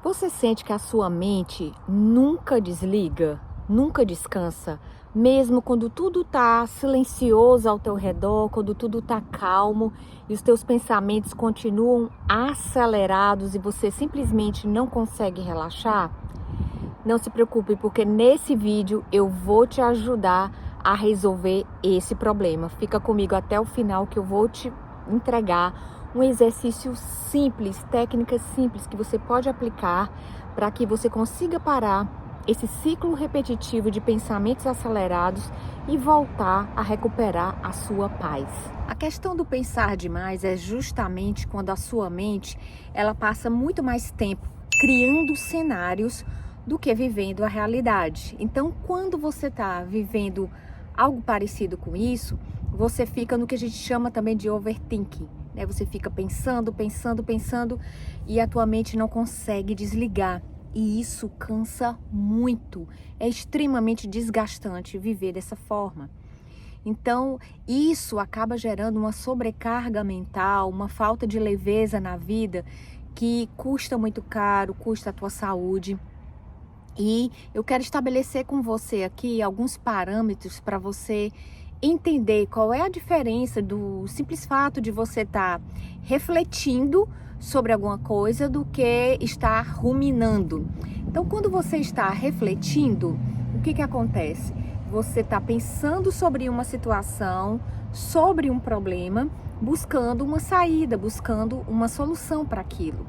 Você sente que a sua mente nunca desliga, nunca descansa, mesmo quando tudo está silencioso ao teu redor, quando tudo está calmo e os teus pensamentos continuam acelerados e você simplesmente não consegue relaxar? Não se preocupe, porque nesse vídeo eu vou te ajudar a resolver esse problema. Fica comigo até o final que eu vou te entregar um exercício simples, técnicas simples que você pode aplicar para que você consiga parar esse ciclo repetitivo de pensamentos acelerados e voltar a recuperar a sua paz. A questão do pensar demais é justamente quando a sua mente ela passa muito mais tempo criando cenários do que vivendo a realidade. Então, quando você está vivendo algo parecido com isso, você fica no que a gente chama também de overthinking, né? Você fica pensando e a tua mente não consegue desligar. E isso cansa muito. É extremamente desgastante viver dessa forma. Então, isso acaba gerando uma sobrecarga mental, uma falta de leveza na vida que custa muito caro, custa a tua saúde. E eu quero estabelecer com você aqui alguns parâmetros para você entender qual é a diferença do simples fato de você estar refletindo sobre alguma coisa do que estar ruminando. Então, quando você está refletindo, o que acontece? Você está pensando sobre uma situação, sobre um problema, buscando uma saída, buscando uma solução para aquilo.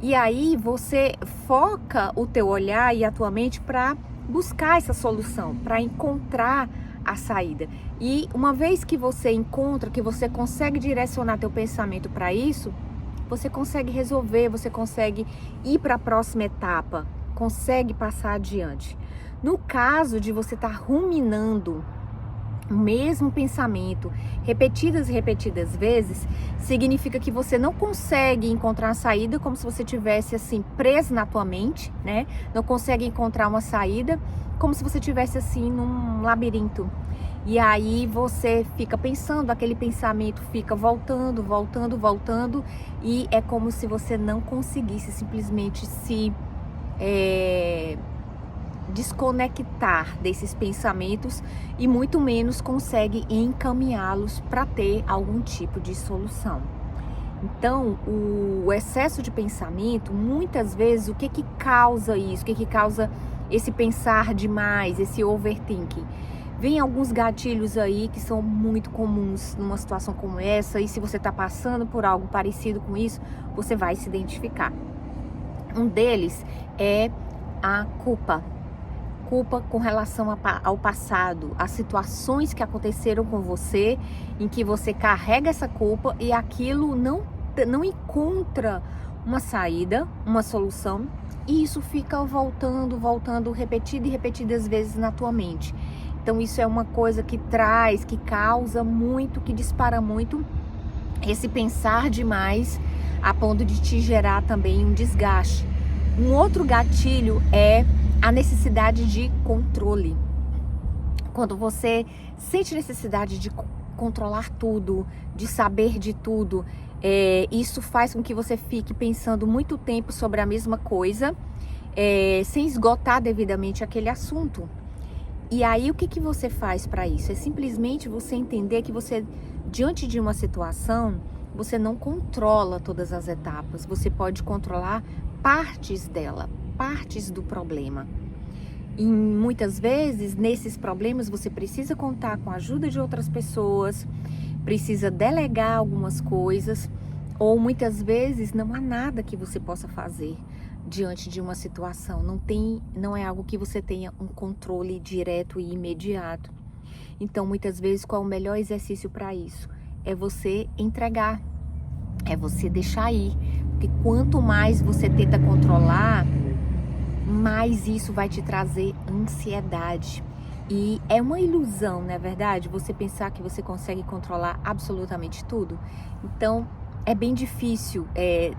E aí você foca o teu olhar e a tua mente para buscar essa solução, para encontrar a saída. E uma vez que você encontra, que você consegue direcionar teu pensamento para isso, você consegue resolver, você consegue ir para a próxima etapa, consegue passar adiante. No caso de você estar ruminando o mesmo pensamento repetidas e repetidas vezes, significa que você não consegue encontrar a saída, como se você tivesse assim preso na tua mente, né? Não consegue encontrar uma saída, como se você tivesse assim num labirinto. E aí você fica pensando, aquele pensamento fica voltando e é como se você não conseguisse simplesmente se desconectar desses pensamentos e muito menos consegue encaminhá-los para ter algum tipo de solução. Então, o excesso de pensamento, muitas vezes, o que causa isso? O que causa esse pensar demais, esse overthinking? Vem alguns gatilhos aí que são muito comuns numa situação como essa, e se você está passando por algo parecido com isso, você vai se identificar. Um deles é a culpa com relação ao passado, as situações que aconteceram com você, em que você carrega essa culpa e aquilo não encontra uma saída, uma solução, e isso fica voltando, repetidas vezes na tua mente. Então isso é uma coisa que causa muito, que dispara muito esse pensar demais, a ponto de te gerar também um desgaste. Um outro gatilho é a necessidade de controle. Quando você sente necessidade de controlar tudo, de saber de tudo, isso faz com que você fique pensando muito tempo sobre a mesma coisa, sem esgotar devidamente aquele assunto. E aí o que você faz para isso? É simplesmente você entender que você, diante de uma situação, você não controla todas as etapas, você pode controlar partes dela, partes do problema. E muitas vezes, nesses problemas, você precisa contar com a ajuda de outras pessoas, precisa delegar algumas coisas, ou muitas vezes não há nada que você possa fazer diante de uma situação. Não é algo que você tenha um controle direto e imediato. Então, muitas vezes, qual é o melhor exercício para isso? É você entregar, é você deixar ir. Porque quanto mais você tenta controlar, mais isso vai te trazer ansiedade. E é uma ilusão, não é verdade? Você pensar que você consegue controlar absolutamente tudo. Então, é bem difícil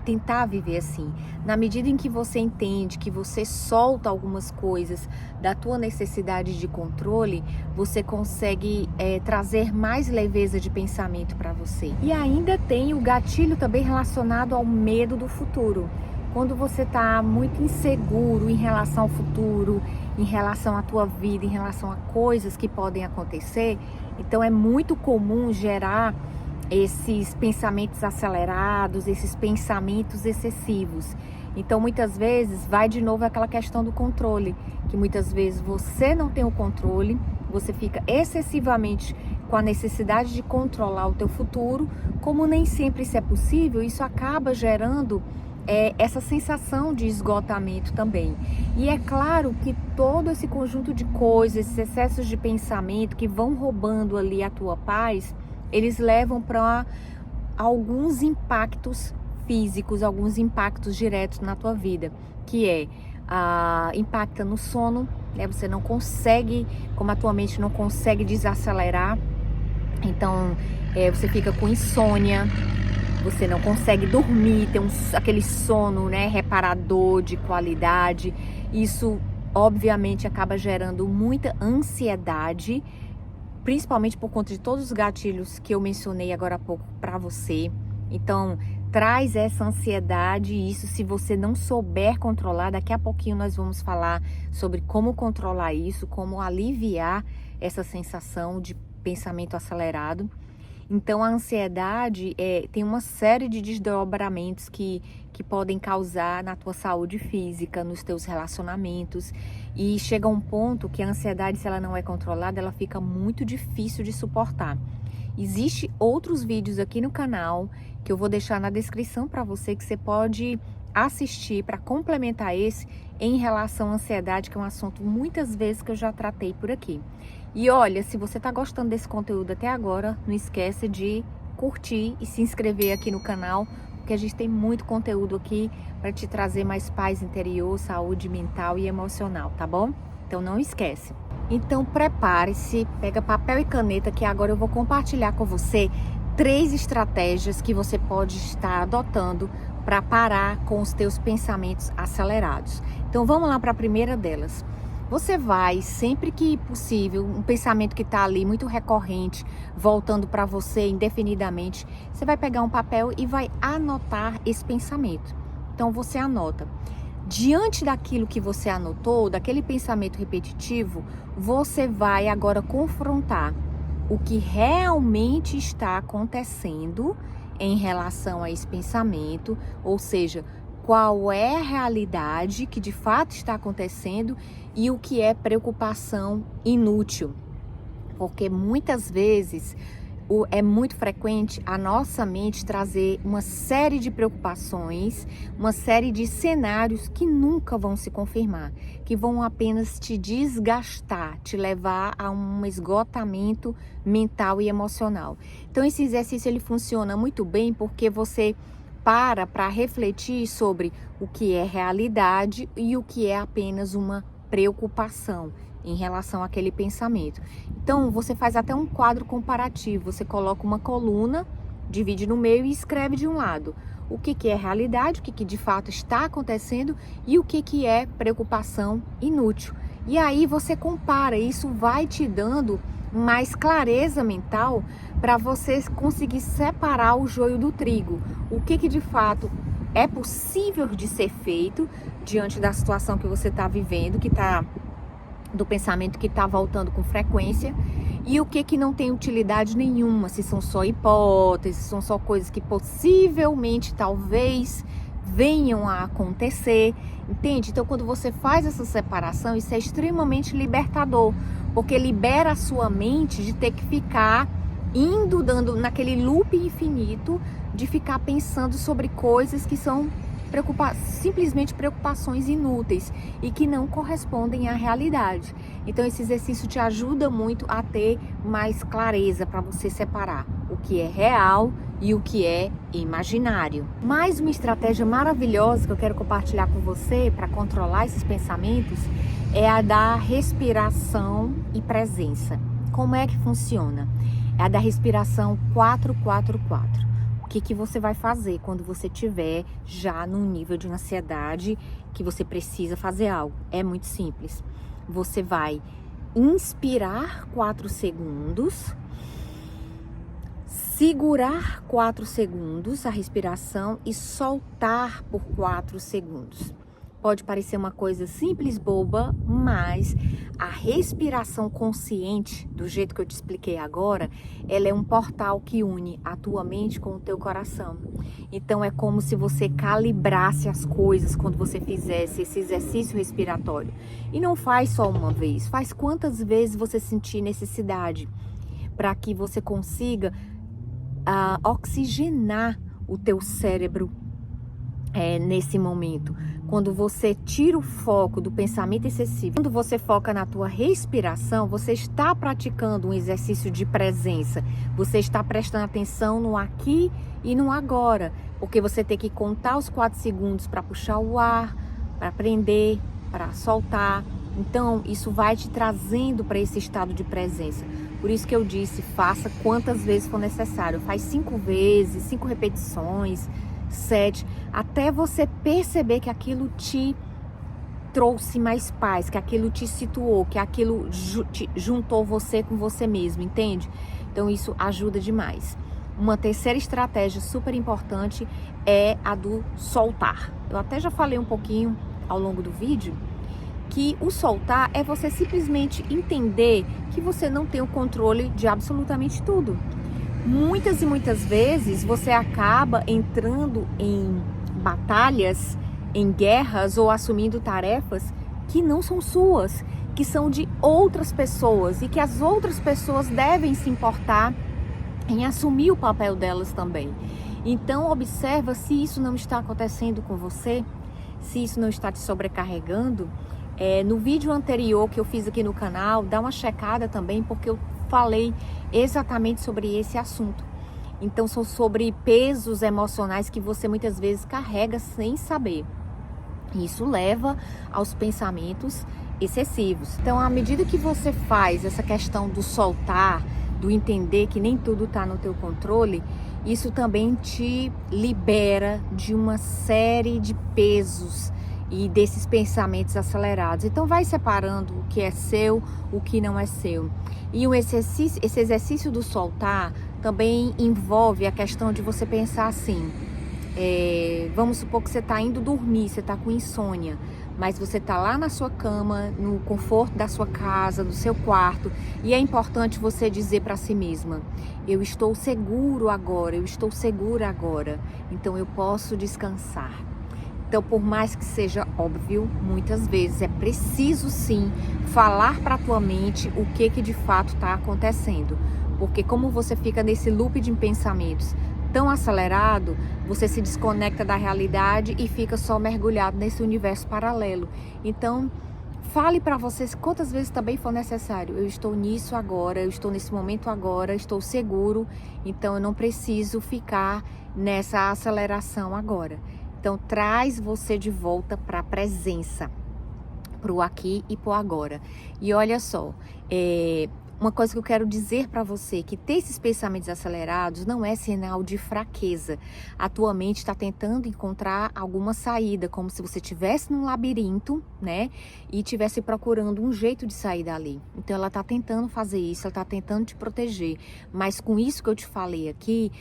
tentar viver assim. Na medida em que você entende, que você solta algumas coisas da tua necessidade de controle, você consegue trazer mais leveza de pensamento para você. E ainda tem o gatilho também relacionado ao medo do futuro. quando você está muito inseguro em relação ao futuro, em relação à tua vida, em relação a coisas que podem acontecer, então é muito comum gerar esses pensamentos acelerados, esses pensamentos excessivos. Então muitas vezes vai de novo aquela questão do controle, que muitas vezes você não tem o controle, você fica excessivamente com a necessidade de controlar o teu futuro. Como nem sempre isso é possível, isso acaba gerando essa sensação de esgotamento também. E é claro que todo esse conjunto de coisas, esses excessos de pensamento que vão roubando ali a tua paz, eles levam para alguns impactos físicos, alguns impactos diretos na tua vida, que impacta no sono, né? Você não consegue, como a tua mente não consegue desacelerar, então você fica com insônia, você não consegue dormir, ter aquele sono, né, reparador de qualidade. Isso obviamente acaba gerando muita ansiedade, principalmente por conta de todos os gatilhos que eu mencionei agora há pouco para você. Então, traz essa ansiedade, e isso, se você não souber controlar, daqui a pouquinho nós vamos falar sobre como controlar isso, como aliviar essa sensação de pensamento acelerado. Então, a ansiedade tem uma série de desdobramentos que podem causar na tua saúde física, nos teus relacionamentos. E chega um ponto que a ansiedade, se ela não é controlada, ela fica muito difícil de suportar. Existem outros vídeos aqui no canal que eu vou deixar na descrição para você, que você pode assistir para complementar esse em relação à ansiedade, que é um assunto muitas vezes que eu já tratei por aqui. E olha, se você está gostando desse conteúdo até agora, não esquece de curtir e se inscrever aqui no canal, porque a gente tem muito conteúdo aqui para te trazer mais paz interior, saúde mental e emocional, tá bom? Então não esquece. Então prepare-se, pega papel e caneta, que agora eu vou compartilhar com você 3 estratégias que você pode estar adotando para parar com os teus pensamentos acelerados. Então vamos lá para a primeira delas. Você vai, sempre que possível, um pensamento que está ali muito recorrente, voltando para você indefinidamente, você vai pegar um papel e vai anotar esse pensamento. Então você anota. Diante daquilo que você anotou, daquele pensamento repetitivo, você vai agora confrontar o que realmente está acontecendo em relação a esse pensamento, ou seja, qual é a realidade que de fato está acontecendo e o que é preocupação inútil. Porque muitas vezes é muito frequente a nossa mente trazer uma série de preocupações, uma série de cenários que nunca vão se confirmar, que vão apenas te desgastar, te levar a um esgotamento mental e emocional. Então esse exercício ele funciona muito bem porque você para refletir sobre o que é realidade e o que é apenas uma preocupação em relação àquele pensamento. Então, você faz até um quadro comparativo. Você coloca uma coluna, divide no meio e escreve de um lado o que é realidade, o que de fato está acontecendo e o que é preocupação inútil. E aí você compara, isso vai te dando mais clareza mental para você conseguir separar o joio do trigo. O que de fato é possível de ser feito diante da situação que você está vivendo, do pensamento que está voltando com frequência, e o que não tem utilidade nenhuma, se são só hipóteses, se são só coisas que possivelmente, talvez, venham a acontecer, entende? Então, quando você faz essa separação, isso é extremamente libertador, porque libera a sua mente de ter que ficar dando naquele loop infinito, de ficar pensando sobre coisas que são simplesmente preocupações inúteis e que não correspondem à realidade. Então esse exercício te ajuda muito a ter mais clareza para você separar o que é real e o que é imaginário. Mais uma estratégia maravilhosa que eu quero compartilhar com você para controlar esses pensamentos é a da respiração e presença. Como é que funciona? É a da respiração 4-4-4. O que você vai fazer quando você estiver já num nível de ansiedade que você precisa fazer algo? É muito simples. Você vai inspirar 4 segundos, segurar 4 segundos a respiração e soltar por 4 segundos. Pode parecer uma coisa simples, boba, mas a respiração consciente, do jeito que eu te expliquei agora, ela é um portal que une a tua mente com o teu coração. Então é como se você calibrasse as coisas quando você fizesse esse exercício respiratório. E não faz só uma vez, faz quantas vezes você sentir necessidade, para que você consiga oxigenar o teu cérebro nesse momento. Quando você tira o foco do pensamento excessivo, quando você foca na tua respiração, você está praticando um exercício de presença. Você está prestando atenção no aqui e no agora, porque você tem que contar os 4 segundos para puxar o ar, para prender, para soltar. Então, isso vai te trazendo para esse estado de presença. Por isso que eu disse, faça quantas vezes for necessário. Faz 5 vezes, 5 repetições, 7, até você perceber que aquilo te trouxe mais paz, que aquilo te situou, que aquilo juntou você com você mesmo, entende? Então isso ajuda demais. Uma terceira estratégia super importante é a do soltar. Eu até já falei um pouquinho ao longo do vídeo, que o soltar é você simplesmente entender que você não tem o controle de absolutamente tudo. Muitas e muitas vezes você acaba entrando em batalhas, em guerras ou assumindo tarefas que não são suas, que são de outras pessoas e que as outras pessoas devem se importar em assumir o papel delas também. Então observa se isso não está acontecendo com você, se isso não está te sobrecarregando. No vídeo anterior que eu fiz aqui no canal, dá uma checada também, porque eu falei exatamente sobre esse assunto. Então são sobre pesos emocionais que você muitas vezes carrega sem saber. Isso leva aos pensamentos excessivos. Então, à medida que você faz essa questão do soltar, do entender que nem tudo está no teu controle, isso também te libera de uma série de pesos e desses pensamentos acelerados. Então vai separando o que é seu, o que não é seu. E esse exercício do soltar também envolve a questão de você pensar assim, vamos supor que você está indo dormir, você está com insônia, mas você está lá na sua cama, no conforto da sua casa, do seu quarto, e é importante você dizer para si mesma, eu estou seguro agora, eu estou segura agora, então eu posso descansar. Então, por mais que seja óbvio, muitas vezes é preciso sim falar para a tua mente o que de fato está acontecendo. Porque como você fica nesse loop de pensamentos tão acelerado, você se desconecta da realidade e fica só mergulhado nesse universo paralelo. Então, fale para vocês quantas vezes também for necessário. Eu estou nisso agora, eu estou nesse momento agora, estou seguro, então eu não preciso ficar nessa aceleração agora. Então, traz você de volta para a presença, para o aqui e para o agora. E olha só, uma coisa que eu quero dizer para você, que ter esses pensamentos acelerados não é sinal de fraqueza. A tua mente está tentando encontrar alguma saída, como se você estivesse num labirinto, né? E estivesse procurando um jeito de sair dali. Então ela está tentando fazer isso, ela está tentando te proteger. Mas com isso que eu te falei aqui,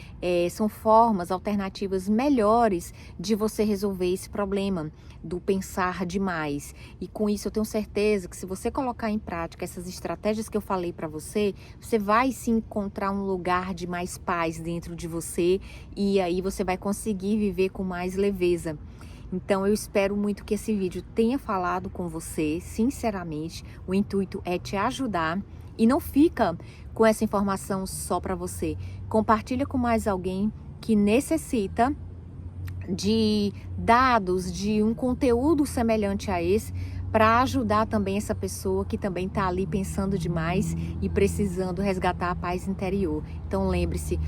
são formas alternativas melhores de você resolver esse problema do pensar demais. E com isso eu tenho certeza que se você colocar em prática essas estratégias que eu falei para você, você vai se encontrar um lugar de mais paz dentro de você e aí você vai conseguir viver com mais leveza. Então eu espero muito que esse vídeo tenha falado com você, sinceramente. O intuito é te ajudar e não fica com essa informação só para você. Compartilha com mais alguém que necessita de dados, de um conteúdo semelhante a esse, para ajudar também essa pessoa que também está ali pensando demais e precisando resgatar a paz interior. Então lembre-se,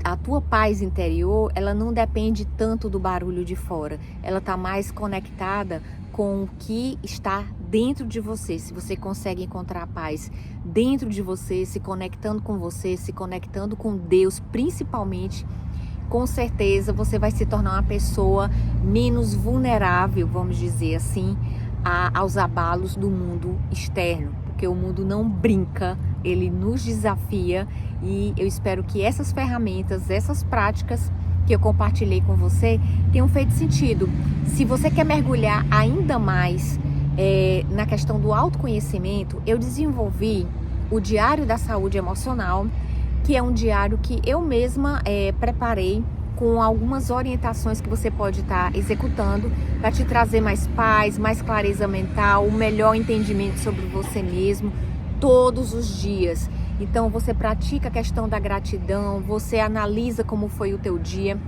a tua paz interior, ela não depende tanto do barulho de fora, ela está mais conectada com o que está dentro de você. Se você consegue encontrar a paz dentro de você, se conectando com você, se conectando com Deus principalmente, com certeza você vai se tornar uma pessoa menos vulnerável, vamos dizer assim, aos abalos do mundo externo, porque o mundo não brinca ele nos desafia e eu espero que essas ferramentas, essas práticas que eu compartilhei com você tenham feito sentido. Se você quer mergulhar ainda mais na questão do autoconhecimento, eu desenvolvi o Diário da Saúde Emocional, que é um diário que eu mesma preparei com algumas orientações que você pode estar executando para te trazer mais paz, mais clareza mental, um melhor entendimento sobre você mesmo todos os dias. Então você pratica a questão da gratidão, você analisa como foi o teu dia.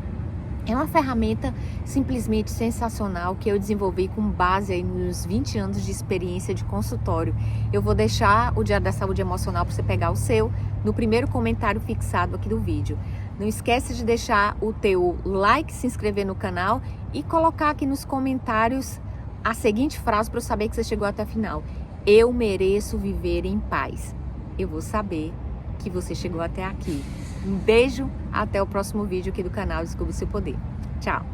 É uma ferramenta simplesmente sensacional que eu desenvolvi com base aí nos 20 anos de experiência de consultório. Eu vou deixar o Diário da Saúde Emocional para você pegar o seu no primeiro comentário fixado aqui do vídeo. Não esquece de deixar o teu like, se inscrever no canal e colocar aqui nos comentários a seguinte frase para eu saber que você chegou até o final. Eu mereço viver em paz. Eu vou saber que você chegou até aqui. Um beijo, até o próximo vídeo aqui do canal Descubra o Seu Poder. Tchau!